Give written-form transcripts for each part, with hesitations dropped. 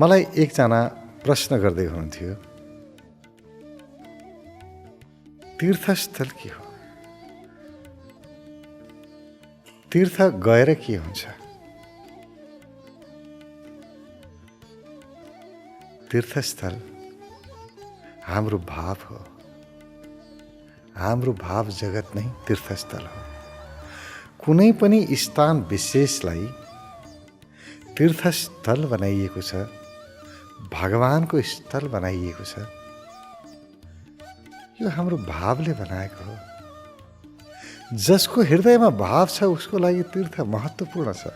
मलाई एकजना प्रश्न गर्दै हुनुहुन्थ्यो, तीर्थस्थल के हो? तीर्थ गएर के हुन्छ? तीर्थस्थल हाम्रो भाव हो। हाम्रो भाव जगत नै तीर्थस्थल हो। कुनै पनि स्थान विशेषलाई तीर्थस्थल बनाइएको छ, भगवानको स्थल बनाइएको छ। यो हाम्रो भावले बनाएको हो। जसको हृदयमा भाव छ उसको लागि तीर्थ महत्त्वपूर्ण छ।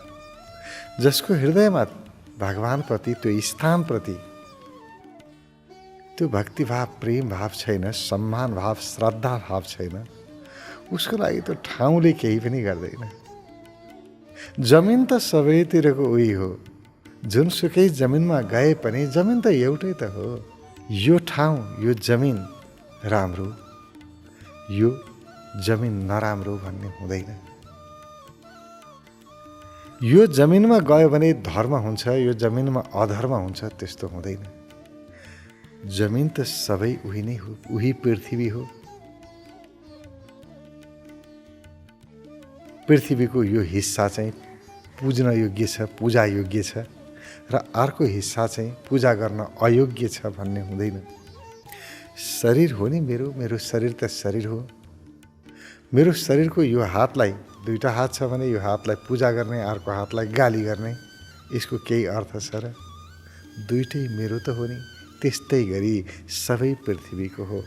जसको हृदयमा भगवानप्रति, त्यो स्थानप्रति त्यो भक्तिभाव, प्रेम भाव छैन, सम्मान भाव, श्रद्धा भाव छैन, उसको लागि त्यो ठाउँले केही पनि गर्दैन। जमिन त सबैतिरको उही हो। जुनसुकै जमिनमा गए पनि जमिन त एउटै त हो। यो ठाउँ, यो जमिन राम्रो, यो जमिन नराम्रो भन्ने हुँदैन। यो जमिनमा गयो भने धर्म हुन्छ, यो जमिनमा अधर्म हुन्छ, त्यस्तो हुँदैन। जमिन त सबै उही नै हो, उही पृथ्वी हो। पृथ्वीको यो हिस्सा चाहिँ पूज्न योग्य छ, पूजा योग्य छ, र अर्को हिस्सा चाहिँ पूजा गर्न अयोग्य छ भन्ने हुँदैन। शरीर हो नि मेरो, मेरो शरीर त शरीर हो। मेरो शरीरको यो हातलाई, दुईटा हात छ भने यो हातलाई पूजा गर्ने, अर्को हातलाई गाली गर्ने, यसको केही अर्थ छ र? दुईटै मेरो त हो नि। त्यस्तै गरी सबै पृथ्वीको हो।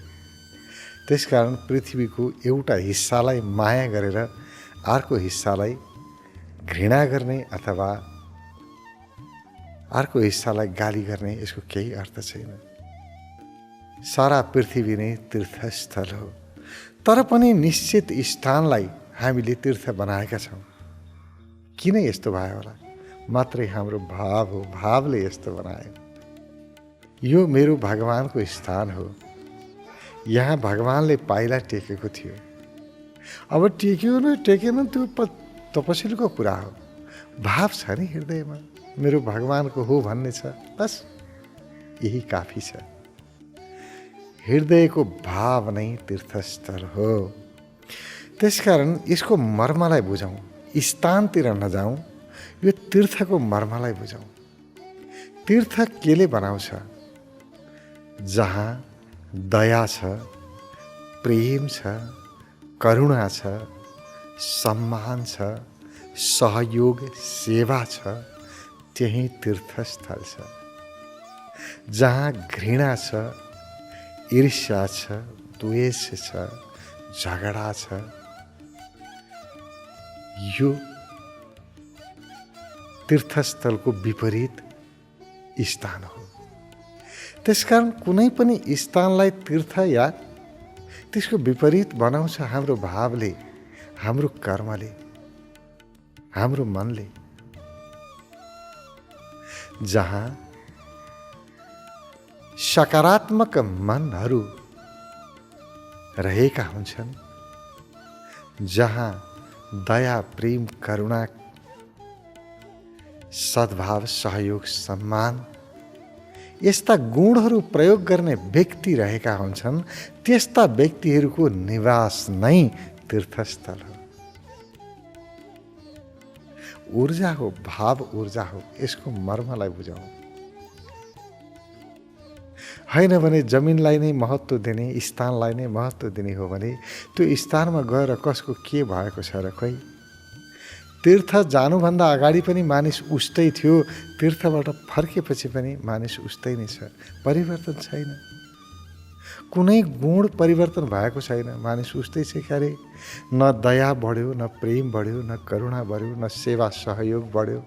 त्यसकारण पृथ्वीको एउटा हिस्सालाई माया गरेर अर्को हिस्सालाई घृणा गर्ने अथवा अर्को हिस्सालाई गाली गर्ने, यसको केही अर्थ छैन। सारा पृथ्वी नै तीर्थस्थल हो। तर पनि निश्चित स्थानलाई हामीले तीर्थ बनाएका छौँ। किन यस्तो भयो होला? मात्रै हाम्रो भाव हो। भावले यस्तो बनायो। यो मेरो भगवानको स्थान हो। यहाँ भगवानले पाइला टेकेको थियो। अब टेक्यो न टेकेन त्यो तपस्वीको कुरा हो। भाव छ नि हृदयमा, मेरो भगवानको हो भन्ने छ, बस यही काफी छ। हृदयको भाव नै तीर्थस्थल हो। त्यसकारण यसको मर्मलाई बुझौँ, स्थानतिर नजाउँ, यो तीर्थको मर्मलाई बुझौँ। तीर्थ केले बनाउँछ? जहाँ दया छ, प्रेम छ, करुणा छ, सम्मान छ, सहयोग, सेवा छ, त्यही तीर्थस्थल छ। जहाँ घृणा छ, ईर्ष्या छ, द्वेष छ, झगडा छ, यो तीर्थस्थलको विपरीत स्थान हो। त्यसकारण कुनै पनि स्थानलाई तीर्थ या त्यसको विपरीत बनाउँछ हाम्रो भावले, हाम्रो कर्मले, हाम्रो मनले। जहाँ सकारात्मक मनहरू रहेका हुन्छन्, जहाँ दया, प्रेम, करुणा, सद्भाव, सहयोग, सम्मान यस्ता गुणहरू प्रयोग गर्ने व्यक्ति रहेका हुन्छन्, त्यस्ता व्यक्तिहरूको निवास नै तीर्थस्थल हो। ऊर्जा हो, भाव ऊर्जा हो। यसको मर्मलाई बुझाउँ। होइन भने जमिनलाई नै महत्त्व दिने, स्थानलाई नै महत्त्व दिने हो भने त्यो स्थानमा गएर कसको के भएको छ र? खोइ, तीर्थ जानुभन्दा अगाडि पनि मानिस उस्तै थियो, तीर्थबाट फर्केपछि पनि मानिस उस्तै नै छ। परिवर्तन छैन। कुनै गुण परिवर्तन भएको छैन। मानिस उस्तै छ क्यारे। न दया बढ्यो, न प्रेम बढ्यो, न करुणा बढ्यो, न सेवा सहयोग बढ्यो।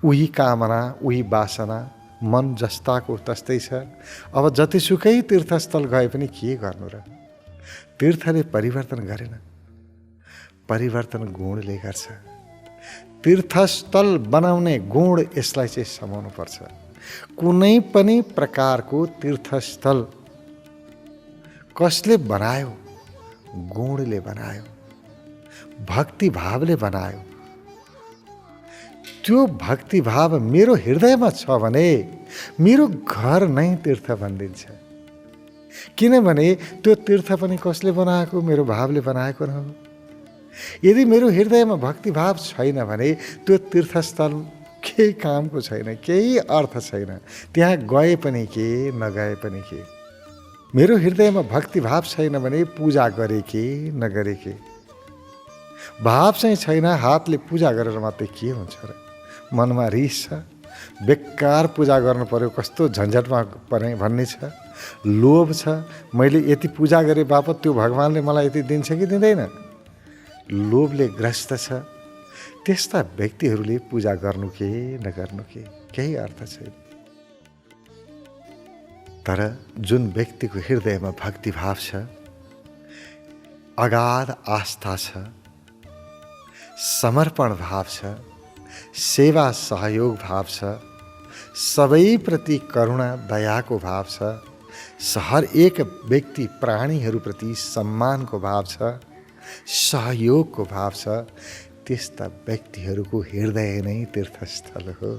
उही कामना, उही वासना, मन जस्ताको तस्तै छ। अब जतिसुकै तीर्थस्थल गए पनि के गर्नु र? तीर्थले परिवर्तन गरेन। परिवर्तन गुणले गर्छ। तीर्थस्थल बनाउने गुण यसलाई चाहिँ समाउनु पर्छ। कुनै पनि प्रकारको तीर्थस्थल कसले बनायो? गुणले बनायो, भक्ति भावले बनायो। त्यो भक्तिभाव मेरो हृदयमा छ भने मेरो घर नै तीर्थ बनिदिन्छ। किनभने त्यो तीर्थ पनि कसले बनाएको? मेरो भावले बनाएको न हो। यदि मेरो हृदयमा भक्तिभाव छैन भने त्यो तीर्थस्थल केही कामको छैन, केही अर्थ छैन। त्यहाँ गए पनि के, नगए पनि के। मेरो हृदयमा भक्तिभाव छैन भने पूजा गरे के नगरे के। भाव चाहिँ छैन, हातले पूजा गरेर मात्रै के हुन्छ र? मनमा रिस छ, बेकार पूजा गर्नु पर्यो, कस्तो झन्झटमा परे भन्ने छ। लोभ छ, मैले यति पूजा गरे बापत त्यो भगवानले मलाई यति दिन्छ कि दिँदैन। लोभले ग्रस्त छ। त्यस्ता व्यक्तिहरूले पूजा गर्नु के नगर्नु के केही अर्थ छैन। तर जुन व्यक्तिको हृदयमा भक्तिभाव छ, अगाध आस्था छ, समर्पण भाव छ, सेवा सहयोग भाव छ, सबैप्रति करुणा दयाको भाव छ, हर एक व्यक्ति प्राणीहरूप्रति सम्मानको भाव छ, सहयोगको भाव छ, त्यस्ता व्यक्तिहरूको हृदय नै तीर्थस्थल हो।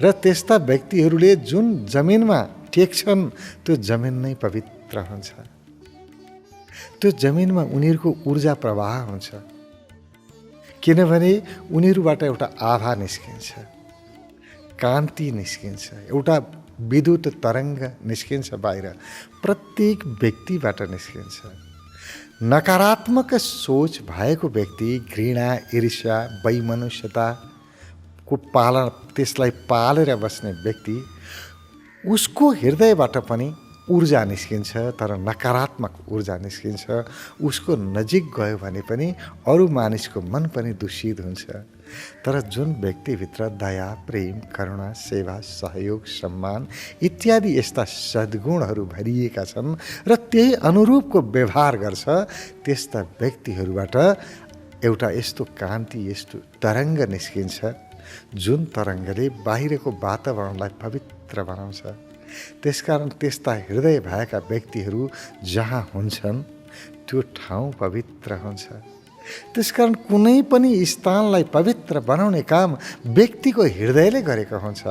र त्यस्ता व्यक्तिहरूले जुन जमिनमा टेक्छन् त्यो जमिन नै पवित्र हुन्छ। त्यो जमिनमा उनीहरूको ऊर्जा प्रवाह हुन्छ। किनभने उनीहरूबाट एउटा आभा निस्किन्छ, कान्ति निस्किन्छ, एउटा विद्युत तरङ्ग निस्किन्छ बाहिर, प्रत्येक व्यक्तिबाट निस्किन्छ। नकारात्मक सोच भएको व्यक्ति, घृणा, ईर्ष्या, वैमनुष्यताको पालन, त्यसलाई पालेर बस्ने व्यक्ति, उसको हृदयबाट पनि ऊर्जा निस्किन्छ, तर नकारात्मक ऊर्जा निस्किन्छ। उसको नजिक गयो भने पनि अरू मानिसको मन पनि दूषित हुन्छ। तर जुन व्यक्तिभित्र दया, प्रेम, करुणा, सेवा, सहयोग, सम्मान इत्यादि यस्ता सद्गुणहरू भरिएका छन् र त्यही अनुरूपको व्यवहार गर्छ, त्यस्ता व्यक्तिहरूबाट एउटा यस्तो कान्ति, यस्तो तरङ्ग निस्किन्छ जुन तरङ्गले बाहिरको वातावरणलाई पवित्र बनाउँछ। त्यसकारण त्यस्ता हृदय भएका व्यक्तिहरू जहाँ हुन्छन् त्यो ठाउँ पवित्र हुन्छ। त्यसकारण कुनै पनि स्थानलाई पवित्र बनाउने काम व्यक्तिको हृदयले गरेको हुन्छ।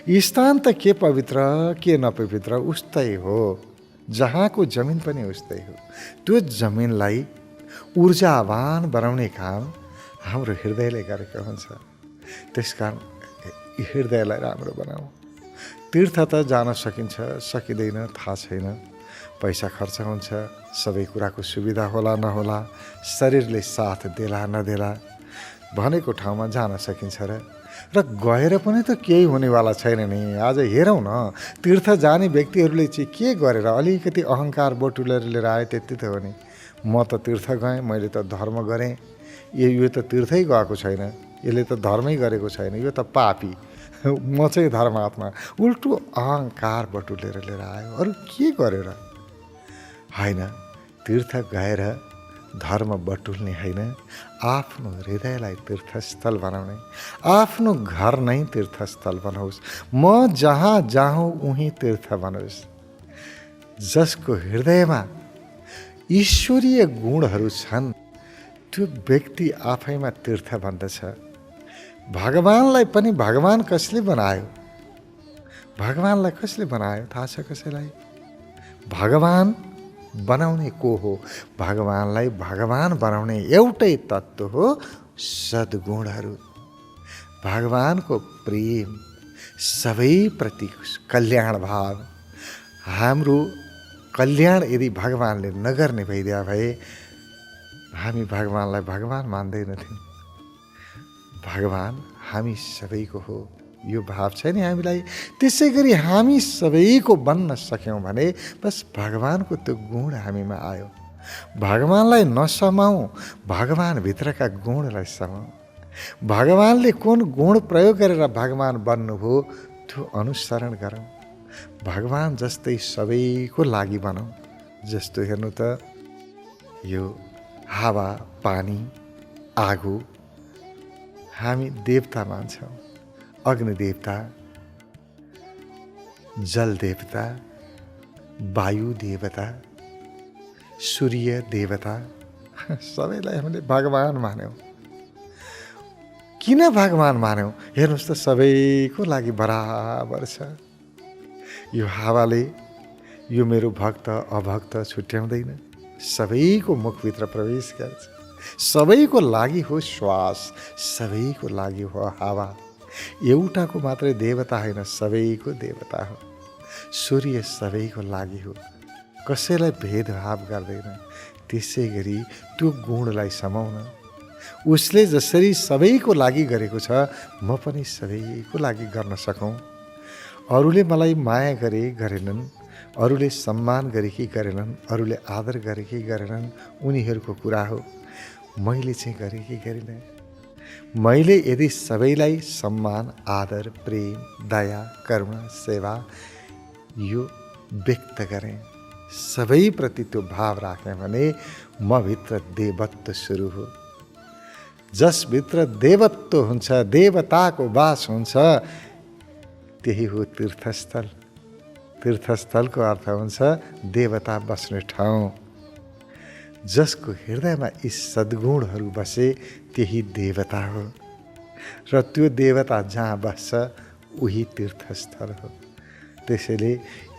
स्थान त के पवित्र के नपवित्र उस्तै हो, जहाँको जमिन पनि उस्तै हो। त्यो जमिनलाई ऊर्जावान बनाउने काम हाम्रो हृदयले गरेको हुन्छ। त्यसकारण हृदयलाई राम्रो बनाऊ। तीर्थ त जान सकिन्छ, सकिँदैन थाहा छैन। पैसा खर्च हुन्छ, सबै कुराको सुविधा होला नहोला, शरीरले साथ देला नदेला, भनेको ठाउँमा जान सकिन्छ र गएर पनि त केही हुनेवाला छैन नि। आज हेरौँ न, तीर्थ जाने व्यक्तिहरूले चाहिँ के गरेर अलिकति अहङ्कार बटुलेर लिएर आए त्यति त हो नि। म त तीर्थ गएँ, मैले त धर्म गरेँ, यो त तीर्थै गएको छैन, यसले त धर्मै गरेको छैन, यो त पापी, म चाहिँ धर्मात्मा। उल्टो अहङ्कार बटुलेर लिएर आयो। अरू के गरेर होइन। तीर्थ गएर धर्म बटुल्ने होइन, आफ्नो हृदयलाई तीर्थस्थल बनाउने, आफ्नो घर नै तीर्थस्थल बनाओस्। म जहाँ जाऊँ उहीँ तीर्थ बनोस्। जसको हृदयमा ईश्वरीय गुणहरू छन् त्यो व्यक्ति आफैमा तीर्थ बन्दछ। भगवानलाई पनि भगवान कसले बनायो? भगवानलाई कसले बनायो थाहा छ कसैलाई? भगवान बनाउने को हो? भगवानलाई भगवान बनाउने एउटै तत्त्व हो सद्गुणहरू। भगवानको प्रेम, सबैप्रति कल्याण भाव। हाम्रो कल्याण यदि भगवानले नगर्ने भइदिया भए हामी भगवानलाई भगवान मान्दैनथ्यौँ। भगवान हामी सबैको हो, यो भाव छ नि हामीलाई। त्यसै गरी हामी सबैको बन्न सक्यौँ भने बस भगवानको त्यो गुण हामीमा आयो। भगवानलाई नसमाऊ, भगवानभित्रका गुणलाई समाऊ। भगवानले कुन गुण प्रयोग गरेर भगवान बन्नुभयो त्यो अनुसरण गरौँ। भगवान जस्तै सबैको लागि बनाऊ। जस्तो हेर्नु त, यो हावा, पानी, आगो हामी देवता मान्छौँ। अग्नि देवता, जल देवता, वायु देवता, सूर्य देवता, सबैलाई हामीले भगवान मान्यौँ। किन भगवान मान्यौ? हेर्नुहोस् त सबैको लागि बराबर छ। यो हावाले यो मेरो भक्त अभक्त छुट्याउँदैन, सबैको मुखभित्र प्रवेश गर्छ। सबैको लागि हो श्वास, सबैको लागि हो हावा। एउटाको मात्रै देवता होइन, सबैको देवता हो। सूर्य सबैको लागि हो, कसैलाई भेदभाव गर्दैन। त्यसै गरी त्यो गुणलाई समाउन, उसले जसरी सबैको लागि गरेको छ म पनि सबैको लागि गर्न सकौँ। अरूले मलाई माया गरे गरेनन्, अरूले सम्मान गरे कि गरेनन्, अरूले आदर गरे कि गरेनन्, उनीहरूको कुरा हो। मैले चाहिँ गरेँ कि गरिनँ? मैले यदि सबैलाई सम्मान, आदर, प्रेम, दया, करुणा, सेवा यो व्यक्त गरेँ, सबैप्रति त्यो भाव राखेँ भने म भित्र देवत्व सुरु हो। जसभित्र देवत्व हुन्छ, देवताको वास हुन्छ, त्यही हो तीर्थस्थल। तीर्थस्थलको अर्थ हुन्छ देवता बस्ने ठाउँ। जसको हृदयमा यी सद्गुणहरू बसे त्यही देवता हो, र त्यो देवता जहाँ बस्छ उही तीर्थस्थल हो। त्यसैले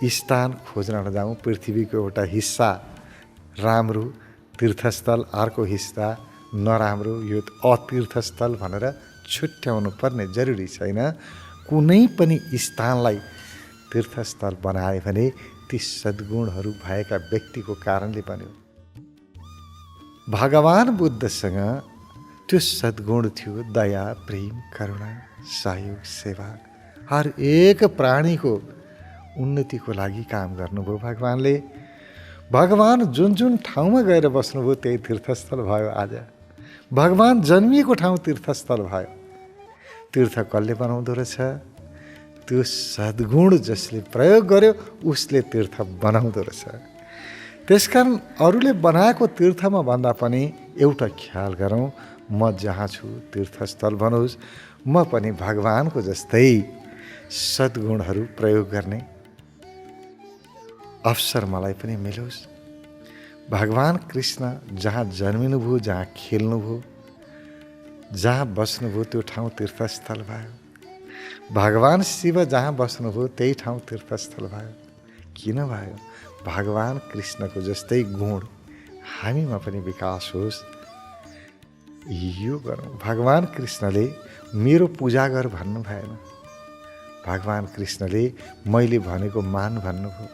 स्थान खोज्न नजाउँ। पृथ्वीको एउटा हिस्सा राम्रो तीर्थस्थल, अर्को हिस्सा नराम्रो यो अतीर्थस्थल भनेर छुट्याउनु पर्ने जरुरी छैन। कुनै पनि स्थानलाई तीर्थस्थल बनाए भने ती सद्गुणहरू भएका व्यक्तिको कारणले बन्यो। भगवान बुद्धसँग त्यो सद्गुण थियो, दया, प्रेम, करुणा, सहयोग, सेवा। हर एक प्राणीको उन्नतिको लागि काम गर्नुभयो भगवानले। भगवान जुन जुन ठाउँमा गएर बस्नुभयो त्यही तीर्थस्थल भयो। आज भगवान जन्मिएको ठाउँ तीर्थस्थल भयो। तीर्थ कसले बनाउँदो रहेछ? त्यो सद्गुण जसले प्रयोग गर्यो उसले तीर्थ बनाउँदो रहेछ। त्यसकारण अरूले बनाएको तीर्थमा भन्दा पनि एउटा ख्याल गरौँ, म जहाँ छु तीर्थस्थल बनोस्, म पनि भगवानको जस्तै सद्गुणहरू प्रयोग गर्ने अवसर मलाई पनि मिलोस्। भगवान कृष्ण जहाँ जन्मिनुभयो, जहाँ खेल्नुभयो, जहाँ बस्नुभयो त्यो ठाउँ तीर्थस्थल भयो। भगवान शिव जहाँ बस्नुभयो त्यही ठाउँ तीर्थस्थल भयो। किन भयो? भगवान कृष्णको जस्तै गुण हामीमा पनि विकास होस्, यो गरौँ। भगवान कृष्णले मेरो पूजा गर भन्नु भएन। भगवान कृष्णले मैले भनेको मान भन्नुभयो।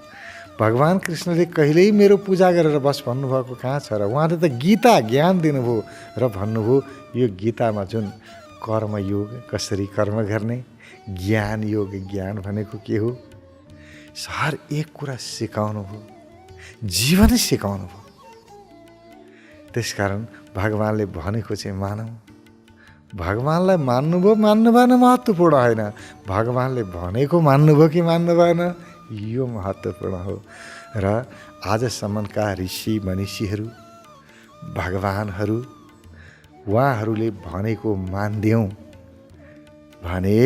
भगवान कृष्णले कहिल्यै मेरो पूजा गरेर बस भन्नुभएको कहाँ छ र? उहाँले त गीता ज्ञान दिनुभयो र भन्नुभयो यो गीतामा जुन कर्मयोग कसरी कर्म गर्ने, ज्ञान योग ज्ञान भनेको के हो, हर एक कुरा सिकाउनु भयो, जीवन सिकाउनु भयो। त्यसकारण भगवानले भनेको चाहिँ मानौँ। भगवानलाई मान्नुभयो मान्नु भएन महत्त्वपूर्ण होइन, भगवानले भनेको मान्नुभयो कि मान्नु भएन यो महत्त्वपूर्ण हो। र आजसम्मका ऋषि मनीषीहरू, भगवानहरू, उहाँहरूले भनेको मान्दियौँ भने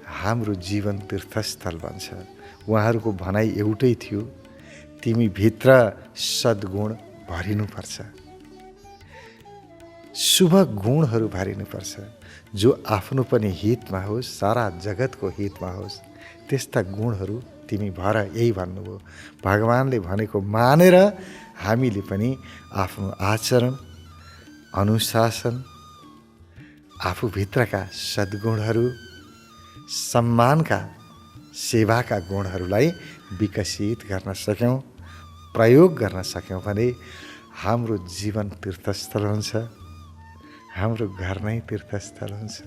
हाम्रो जीवन तीर्थस्थल बन्छ। उहाँहरूको भनाइ एउटै थियो, तिमी भित्र सद्गुण भरिनुपर्छ, शुभ गुणहरू भरिनुपर्छ, जो आफ्नो पनि हितमा होस्, सारा जगतको हितमा होस्, त्यस्ता गुणहरू तिमी भर। यही भन्नुभयो। भगवानले भनेको मानेर हामीले पनि आफ्नो आचरण, अनुशासन, आफूभित्रका सद्गुणहरू, सम्मानका, सेवाका गुणहरूलाई विकसित गर्न सक्यौँ, प्रयोग गर्न सक्यौँ भने हाम्रो जीवन तीर्थस्थल हुन्छ, हाम्रो घर नै तीर्थस्थल हुन्छ।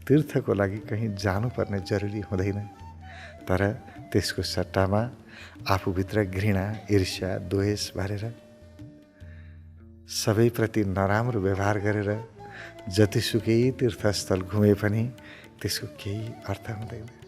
तीर्थको लागि कहीँ जानुपर्ने जरुरी हुँदैन, तर त्यसको सट्टामा आफूभित्र घृणा, ईर्ष्या, द्वेष भरेर, सबैप्रति नराम्रो व्यवहार गरेर जतिसुकै तीर्थस्थल घुमे पनि त्यसको केही अर्थ हुँदैन।